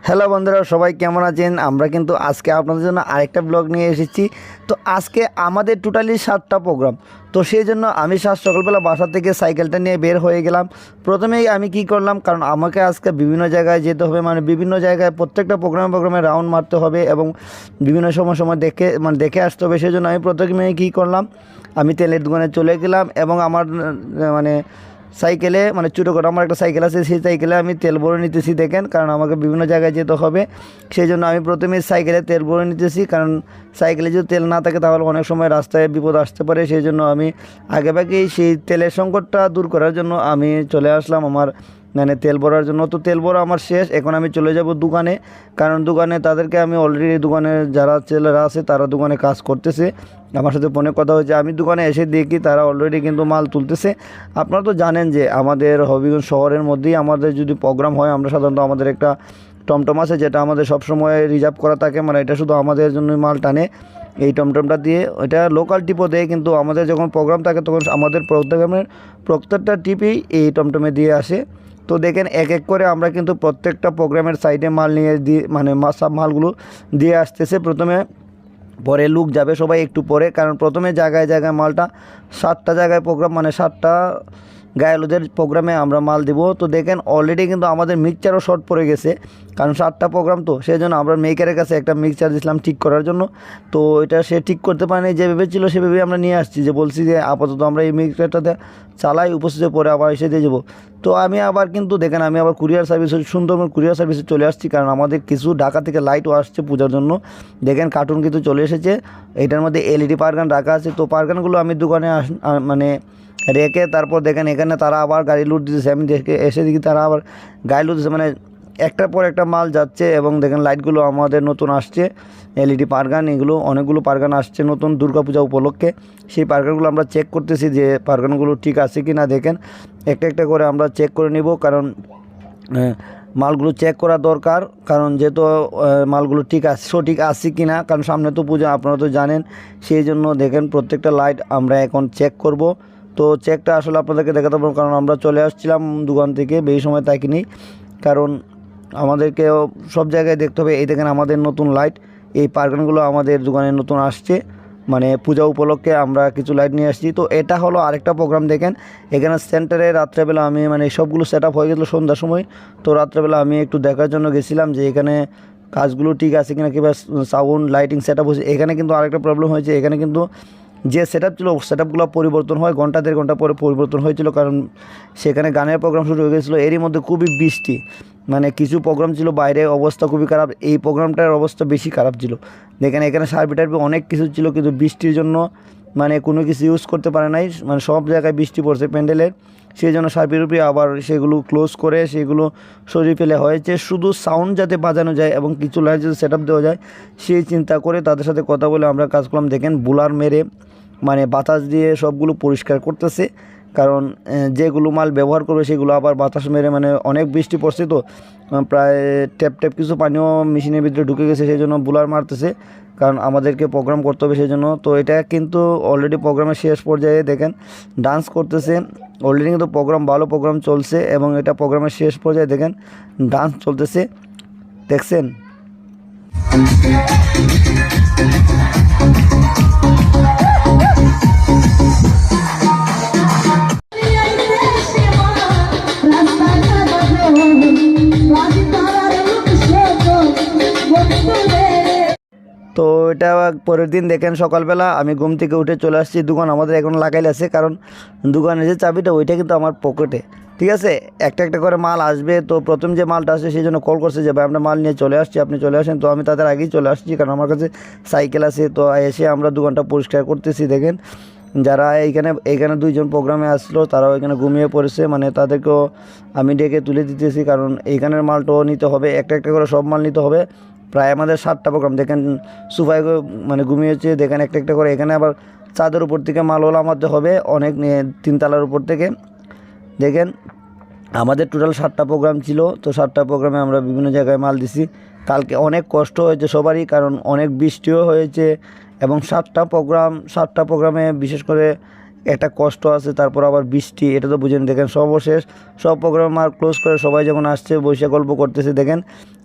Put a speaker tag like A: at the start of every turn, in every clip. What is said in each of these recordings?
A: Hello বন্ধুরা, সবাই কেমন আছেন? আমরা কিন্তু আজকে আপনাদের জন্য আরেকটা ব্লগ নিয়ে এসেছি। তো আজকে আমাদের টোটালি 7টা প্রোগ্রাম। তো সেই জন্য আমি সকালবেলা বাসা থেকে সাইকেলটা নিয়ে বের হয়ে গেলাম। প্রথমেই আমি কি করলাম, কারণ আমাকে আজকে বিভিন্ন জায়গায় যেতে হবে, মানে বিভিন্ন জায়গায় প্রত্যেকটা প্রোগ্রামে রাউন্ড মারতে হবে এবং বিভিন্ন সময় দেখে আসতে হবে। সেই জন্য আমি প্রথমে কী করলাম, আমি তেলের দোকানে চলে গেলাম এবং আমার মানে সাইকেলে, মানে ছোটো করে আমার একটা সাইকেল আছে, সেই সাইকেলে আমি তেল ভরে নিতেছি। দেখেন, কারণ আমাকে বিভিন্ন জায়গায় যেতে হবে, সেই জন্য আমি প্রথমে সাইকেলে তেল ভরে নিতেছি। কারণ সাইকেলে যদি তেল না থাকে তাহলে অনেক সময় রাস্তায় বিপদ আসতে পারে। সেই জন্য আমি আগেভাগেই সেই তেলের সংকটটা দূর করার জন্য আমি চলে আসলাম আমার মানে তেল ভরার জন্য। তো তেল ভরা আমার শেষ, এখন আমি চলে যাব দোকানে। কারণ দোকানে তাদেরকে আমি অলরেডি, দোকানে যারা ছেলেরা আছে তারা দোকানে কাজ করতেছে, আমার সাথে ফোনে কথা হয়েছে। আমি দোকানে এসে দেখি তারা অলরেডি কিন্তু মাল তুলতেছে। আপনারা তো জানেন যে আমাদের হবিগঞ্জ শহরের মধ্যেই আমাদের যদি প্রোগ্রাম হয়, আমরা সাধারণত আমাদের একটা টমটম আছে যেটা আমাদের সবসময় রিজার্ভ করা থাকে, মানে এটা শুধু আমাদের জন্যই মাল টানে। এই টমটমটা দিয়ে, এটা লোকাল টিপও দেয়, কিন্তু আমাদের যখন প্রোগ্রাম থাকে তখন আমাদের প্রত্যেকটা টিপেই এই টমটমে দিয়ে আসে। তো দেখেন, এক এক করে আমরা কিন্তু প্রত্যেকটা প্রোগ্রামের সাইডে মাল নিয়ে দিয়ে, মানে সব মালগুলো দিয়ে আসতেছে। প্রথমে পরে লুক যাবে সবাই একটু পরে, কারণ প্রথমে জায়গায় জায়গায় মালটা 7টা জায়গায় প্রোগ্রাম, মানে 7টা গায়েলুদের প্রোগ্রামে আমরা মাল দিব। তো দেখেন অলরেডি কিন্তু আমাদের মিক্সচারও শর্ট পড়ে গেছে, কারণ 7টা প্রোগ্রাম, তো সেই জন্য আমরা মেকারের কাছে একটা মিক্সচার দিয়েছিলাম ঠিক করার জন্য। তো এটা সে ঠিক করতে পারেনি, যে ভেবেছিল সেভাবে আমরা নিয়ে আসছি, যে বলছি যে আপাতত আমরা এই মিক্সচারটাতে চালাই, উপস্থিত পরে আবার এসে দিয়ে যাবো। তো আমি আবার কিন্তু দেখেন, আমি আবার কুরিয়ার সার্ভিসে, সুন্দরবন কুরিয়ার সার্ভিসে চলে আসছি, কারণ আমাদের কিছু ঢাকা থেকে লাইটও আসছে পূজার জন্য। দেখেন কার্টুন কিন্তু চলে এসেছে, এটার মধ্যে এলইডি পারগান রাখা আছে। তো পারগানগুলো আমি দোকানে মানে রেখে তারপর দেখেন এখানে তারা আবার গাড়ি লুট দিতেছে। আমি দেখে এসে দেখি তারা আবার গাড়ি লুট দিচ্ছে, মানে একটার পর একটা মাল যাচ্ছে। এবং দেখেন লাইটগুলো আমাদের নতুন আসছে, এলইডি পারগান, এগুলো অনেকগুলো পারগান আসছে নতুন দুর্গাপূজা উপলক্ষে। সেই পারগানগুলো আমরা চেক করতেছি যে পারগানগুলো ঠিক আছে কি না। দেখেন একটা একটা করে আমরা চেক করে নিব, কারণ মালগুলো চেক করা দরকার, কারণ যেহেতু মালগুলো সঠিক আছে কি না, কারণ সামনে তো পূজা, আপনারা তো জানেন। সেই জন্য দেখেন প্রত্যেকটা লাইট আমরা এখন চেক করব। তো চেকটা আসলে আপনাদেরকে দেখাতে পারবো, কারণ আমরা চলে আসছিলাম দোকান থেকে, বেশি সময় থাকিনি, কারণ আমাদেরকেও সব জায়গায় দেখতে হবে। এই দেখেন আমাদের নতুন লাইট, এই পারগানগুলো আমাদের দোকানে নতুন আসছে, মানে পূজা উপলক্ষে আমরা কিছু লাইট নিয়ে আসছি। তো এটা হলো আরেকটা প্রোগ্রাম। দেখেন এখানে সেন্টারে রাত্রেবেলা আমি, মানে সবগুলো সেট আপ হয়ে গেছিলো সন্ধ্যার সময়। তো রাত্রেবেলা আমি একটু দেখার জন্য গেছিলাম যে এখানে কাজগুলো ঠিক আছে কিনা, কিংবা সাউন্ড লাইটিং সেট আপ হয়েছে। এখানে কিন্তু আরেকটা প্রবলেম হয়েছে, এখানে কিন্তু যে সেট আপ ছিল সেট আপগুলো পরিবর্তন হয়, ঘন্টা দেড় ঘন্টা পরে পরিবর্তন হয়েছিল, কারণ সেখানে গানের প্রোগ্রাম শুরু হয়ে গেছিলো। এরই মধ্যে খুবই বৃষ্টি, মানে কিছু প্রোগ্রাম ছিল বাইরে, অবস্থা খুবই খারাপ। এই প্রোগ্রামটার অবস্থা বেশি খারাপ ছিল। দেখেন এখানে সার্ভি টার্ভি অনেক কিছু ছিল, কিন্তু বৃষ্টির জন্য মানে কোনো কিছু ইউজ করতে পারে নাই, মানে সব জায়গায় বৃষ্টি পড়ছে প্যান্ডেলের। সেই জন্য সার্ভির উপরে আবার সেগুলো ক্লোজ করে সেগুলো সরিয়ে ফেলে হয়েছে, শুধু সাউন্ড যাতে বাজানো যায় এবং কিছু লাইট যাতে সেট আপ দেওয়া যায় সেই চিন্তা করে তাদের সাথে কথা বলে আমরা কাজ করলাম। দেখেন বুলার মেরে, মানে বাতাস দিয়ে সবগুলো পরিষ্কার করতেছে, কারণ যেগুলো মাল ব্যবহার করবে সেগুলো আবার বাতাস মেরে, মানে অনেক বৃষ্টি পড়ছে তো প্রায় ট্যাপ কিছু পানিও মেশিনের ভিতরে ঢুকে গেছে, সেই জন্য বুলার মারতেছে, কারণ আমাদেরকে প্রোগ্রাম করতে হবে সেই জন্য। তো এটা কিন্তু অলরেডি প্রোগ্রামের শেষ পর্যায়ে দেখেন ডান্স করতেছে। অলরেডি কিন্তু ভালো প্রোগ্রাম চলছে এবং এটা প্রোগ্রামের শেষ পর্যায়ে দেখেন ডান্স চলতেছে, দেখছেন। তো এটা পরের দিন দেখেন সকালবেলা আমি ঘুম থেকে উঠে চলে আসছি দোকান, আমাদের এখন লাগাইল আছে, কারণ দোকানের যে চাবিটা ওইটা কিন্তু আমার পকেটে, ঠিক আছে। একটা একটা করে মাল আসবে, তো প্রথম যে মালটা আসে সেই জন্য কল করছে যে ভাই আমরা মাল নিয়ে চলে আসছি, আপনি চলে আসেন। তো আমি তাদের আগেই চলে আসছি, কারণ আমার কাছে সাইকেল আছে। তো এসে আমরা দোকানটা পরিষ্কার করতেছি। দেখেন যারা এইখানে দুইজন প্রোগ্রামে আসলো তারাও এখানে ঘুমিয়ে পড়েছে, মানে তাদেরকেও আমি ডেকে তুলে দিতেছি, কারণ এইখানের মালটাও নিতে হবে, একটা একটা করে সব মাল নিতে হবে। প্রায় আমাদের 7টা প্রোগ্রাম। দেখেন সোফায় মানে ঘুমিয়েছে, দেখেন একটা একটা করে। এখানে আবার চাঁদের উপর থেকে মালওয়ালা আমাদের হবে অনেক, 3 তলার উপর থেকে। দেখেন আমাদের টোটাল 7টা প্রোগ্রাম ছিল, তো 7টা প্রোগ্রামে আমরা বিভিন্ন জায়গায় মাল দিছি। কালকে অনেক কষ্ট হয়েছে সবারই, কারণ অনেক বৃষ্টিও হয়েছে এবং 7টা প্রোগ্রামে বিশেষ করে একটা কষ্ট আছে, তারপর আবার বৃষ্টি, এটা তো বুঝেন। দেখেন সর্বশেষ সব প্রোগ্রাম আর ক্লোজ করে সবাই যখন আসছে বসে গল্প করতেছে, দেখেন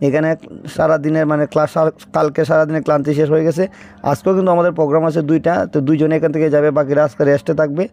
A: এখানে সারাদিনের মানে ক্লাস, কালকে সারাদিনের ক্লান্তি শেষ হয়ে গেছে। আজকেও কিন্তু আমাদের প্রোগ্রাম আছে 2টা, তো 2জনে এখান থেকে যাবে, বাকিরা আজকে রেস্টে থাকবে।